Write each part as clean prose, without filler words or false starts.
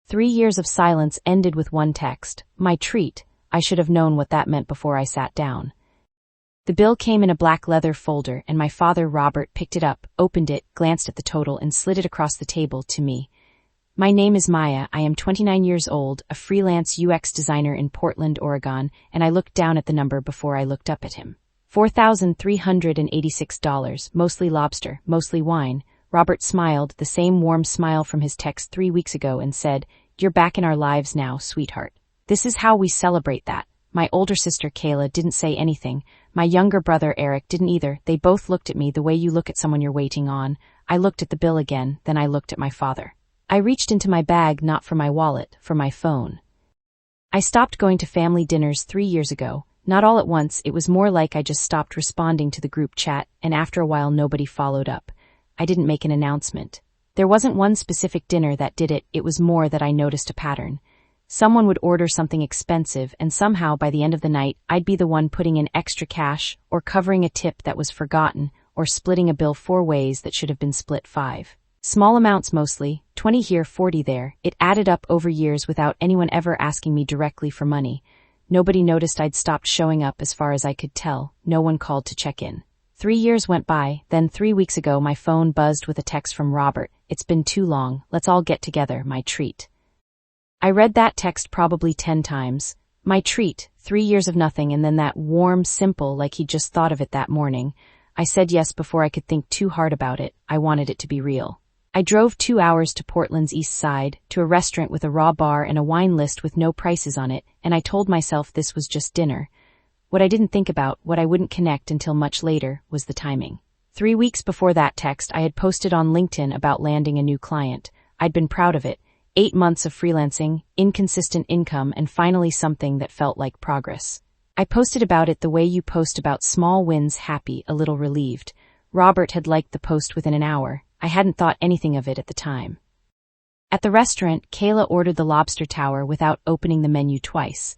3 years of silence ended with one text, "My treat." I should have known what that meant before I sat down. The bill came in a black leather folder, and my father, Robert, picked it up, opened it, glanced at the total, and slid it across the table to me. "My name is Maya. I am 29 years old, a freelance UX designer in Portland, Oregon," and I looked down at the number before I looked up at him. $4,386, mostly lobster, mostly wine. Robert smiled, the same warm smile from his text 3 weeks ago, and said, "You're back in our lives now, sweetheart. This is how we celebrate that." My older sister, Kayla, didn't say anything. My younger brother, Eric, didn't either. They both looked at me the way you look at someone you're waiting on. I looked at the bill again, then I looked at my father. I reached into my bag, not for my wallet, for my phone. I stopped going to family dinners 3 years ago. Not all at once, it was more like I just stopped responding to the group chat, and after a while nobody followed up. I didn't make an announcement. There wasn't one specific dinner that did it, it was more that I noticed a pattern. Someone would order something expensive, and somehow by the end of the night, I'd be the one putting in extra cash, or covering a tip that was forgotten, or splitting a bill 4 ways that should have been split 5. Small amounts mostly, 20 here, 40 there. It added up over years without anyone ever asking me directly for money. Nobody noticed I'd stopped showing up as far as I could tell. No one called to check in. 3 years went by, then 3 weeks ago my phone buzzed with a text from Robert. "It's been too long, let's all get together, my treat." I read that text probably 10 times. My treat, 3 years of nothing, and then that warm, simple, like he'd just thought of it that morning. I said yes before I could think too hard about it. I wanted it to be real. I drove 2 hours to Portland's east side, to a restaurant with a raw bar and a wine list with no prices on it, and I told myself this was just dinner. What I didn't think about, what I wouldn't connect until much later, was the timing. 3 weeks before that text, I had posted on LinkedIn about landing a new client. I'd been proud of it. 8 months of freelancing, inconsistent income, and finally something that felt like progress. I posted about it the way you post about small wins, happy, a little relieved. Robert had liked the post within an hour. I hadn't thought anything of it at the time. At the restaurant, Kayla ordered the lobster tower without opening the menu twice.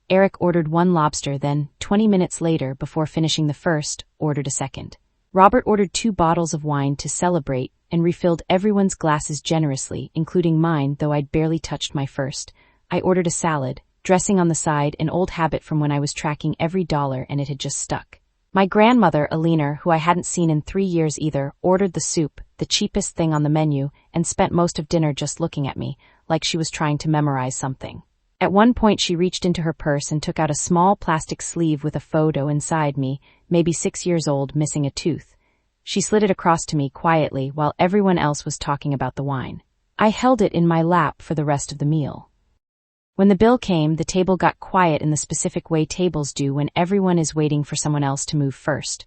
Eric ordered 1 lobster, then, 20 minutes later, before finishing the first, ordered a second. Robert ordered 2 bottles of wine to celebrate and refilled everyone's glasses generously, including mine, though I'd barely touched my first. I ordered a salad, dressing on the side, an old habit from when I was tracking every dollar and it had just stuck. My grandmother, Alina, who I hadn't seen in 3 years either, ordered the soup, the cheapest thing on the menu, and spent most of dinner just looking at me, like she was trying to memorize something. At one point she reached into her purse and took out a small plastic sleeve with a photo inside me, maybe 6 years old, missing a tooth. She slid it across to me quietly while everyone else was talking about the wine. I held it in my lap for the rest of the meal. When the bill came, the table got quiet in the specific way tables do when everyone is waiting for someone else to move first.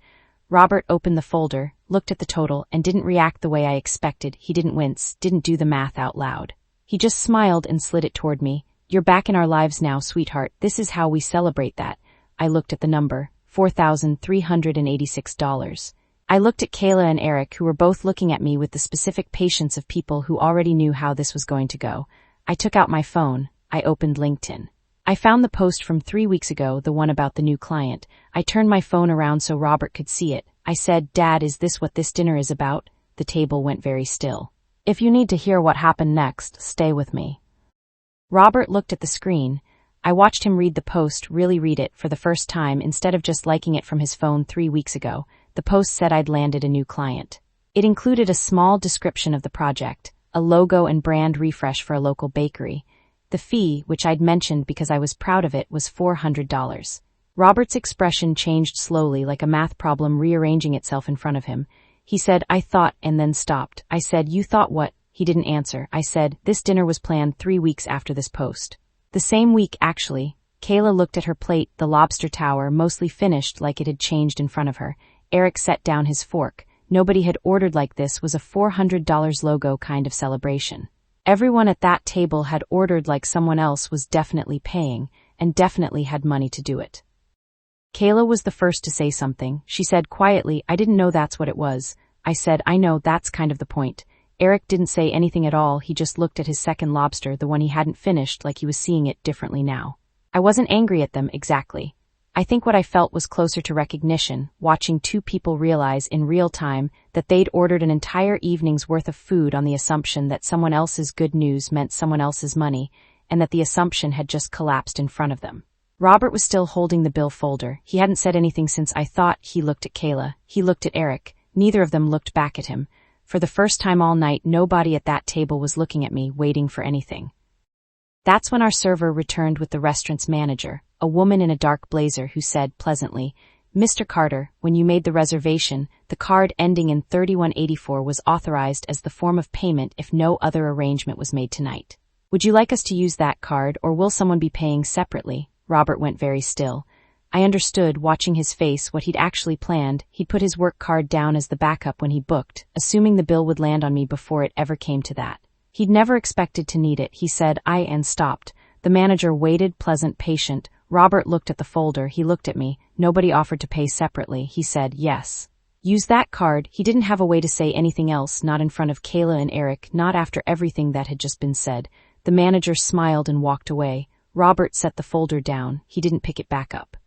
Robert opened the folder, looked at the total, and didn't react the way I expected. He didn't wince, didn't do the math out loud. He just smiled and slid it toward me. "You're back in our lives now, sweetheart. This is how we celebrate that." I looked at the number, $4,386. I looked at Kayla and Eric, who were both looking at me with the specific patience of people who already knew how this was going to go. I took out my phone. I opened LinkedIn. I found the post from 3 weeks ago, the one about the new client. I turned my phone around so Robert could see it. I said, "Dad, is this what this dinner is about?" The table went very still. "If you need to hear what happened next, stay with me." Robert looked at the screen. I watched him read the post, really read it, for the first time instead of just liking it from his phone 3 weeks ago. The post said I'd landed a new client. It included a small description of the project, a logo and brand refresh for a local bakery. The fee, which I'd mentioned because I was proud of it, was $400. Robert's expression changed slowly, like a math problem rearranging itself in front of him. He said, "I thought," and then stopped. I said, "You thought what?" He didn't answer. I said, "This dinner was planned 3 weeks after this post." The same week, actually. Kayla looked at her plate, the lobster tower, mostly finished, like it had changed in front of her. Eric set down his fork. Nobody had ordered like this, was a $400 logo kind of celebration. Everyone at that table had ordered like someone else was definitely paying, and definitely had money to do it. Kayla was the first to say something. She said quietly, "I didn't know that's what it was." I said, "I know, that's kind of the point." Eric didn't say anything at all. He just looked at his second lobster, the one he hadn't finished, like he was seeing it differently now. I wasn't angry at them, exactly. I think what I felt was closer to recognition, watching two people realize in real time that they'd ordered an entire evening's worth of food on the assumption that someone else's good news meant someone else's money, and that the assumption had just collapsed in front of them. Robert was still holding the bill folder. He hadn't said anything since I thought. He looked at Kayla. He looked at Eric. Neither of them looked back at him. For the first time all night, nobody at that table was looking at me, waiting for anything. That's when our server returned with the restaurant's manager, a woman in a dark blazer who said pleasantly, "Mr. Carter, when you made the reservation, the card ending in 3184 was authorized as the form of payment if no other arrangement was made tonight. Would you like us to use that card, or will someone be paying separately?" Robert went very still. I understood, watching his face, what he'd actually planned. He'd put his work card down as the backup when he booked, assuming the bill would land on me before it ever came to that. He'd never expected to need it. He said, and stopped. The manager waited, pleasant, patient. Robert looked at the folder. He looked at me. Nobody offered to pay separately. He said, "Yes. Use that card." He didn't have a way to say anything else, not in front of Kayla and Eric, not after everything that had just been said. The manager smiled and walked away. Robert set the folder down. He didn't pick it back up.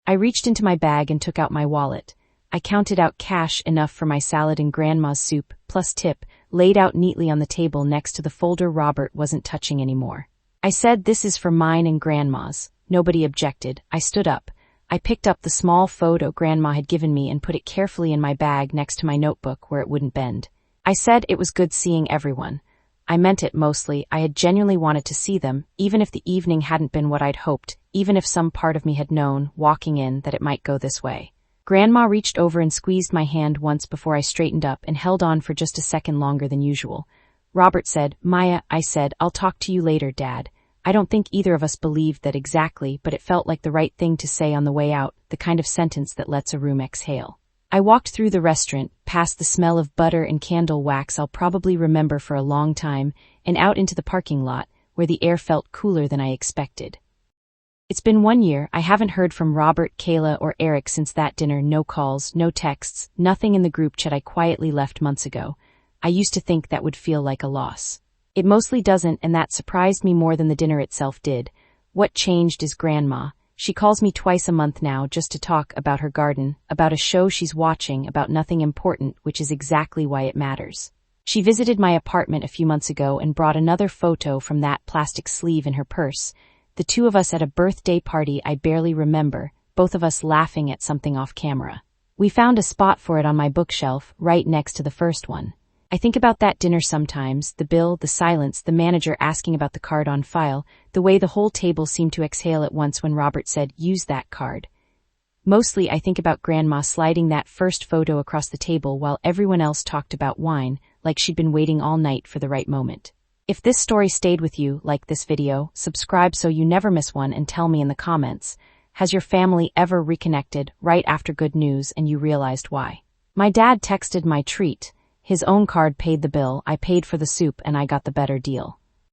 I reached into my bag and took out my wallet. I counted out cash, enough for my salad and grandma's soup, plus tip, laid out neatly on the table next to the folder Robert wasn't touching anymore. I said, "This is for mine and grandma's." Nobody objected. I stood up. I picked up the small photo Grandma had given me and put it carefully in my bag next to my notebook where it wouldn't bend. I said it was good seeing everyone. I meant it mostly. I had genuinely wanted to see them, even if the evening hadn't been what I'd hoped, even if some part of me had known, walking in, that it might go this way. Grandma reached over and squeezed my hand once before I straightened up and held on for just a second longer than usual. Robert said, "Maya," I said, "I'll talk to you later, Dad." I don't think either of us believed that exactly, but it felt like the right thing to say on the way out, the kind of sentence that lets a room exhale. I walked through the restaurant, past the smell of butter and candle wax I'll probably remember for a long time, and out into the parking lot, where the air felt cooler than I expected. It's been 1 year. I haven't heard from Robert, Kayla, or Eric since that dinner. No calls, no texts, nothing in the group chat I quietly left months ago. I used to think that would feel like a loss. It mostly doesn't, and that surprised me more than the dinner itself did. What changed is Grandma. She calls me twice a month now just to talk about her garden, about a show she's watching, about nothing important, which is exactly why it matters. She visited my apartment a few months ago and brought another photo from that plastic sleeve in her purse. The two of us at a birthday party I barely remember, both of us laughing at something off camera. We found a spot for it on my bookshelf, right next to the first one. I think about that dinner sometimes, the bill, the silence, the manager asking about the card on file, the way the whole table seemed to exhale at once when Robert said, "Use that card." Mostly I think about Grandma sliding that first photo across the table while everyone else talked about wine, like she'd been waiting all night for the right moment. If this story stayed with you, like this video, subscribe so you never miss one, and tell me in the comments, has your family ever reconnected right after good news and you realized why? My dad texted my treat. His own card paid the bill, I paid for the soup, and I got the better deal.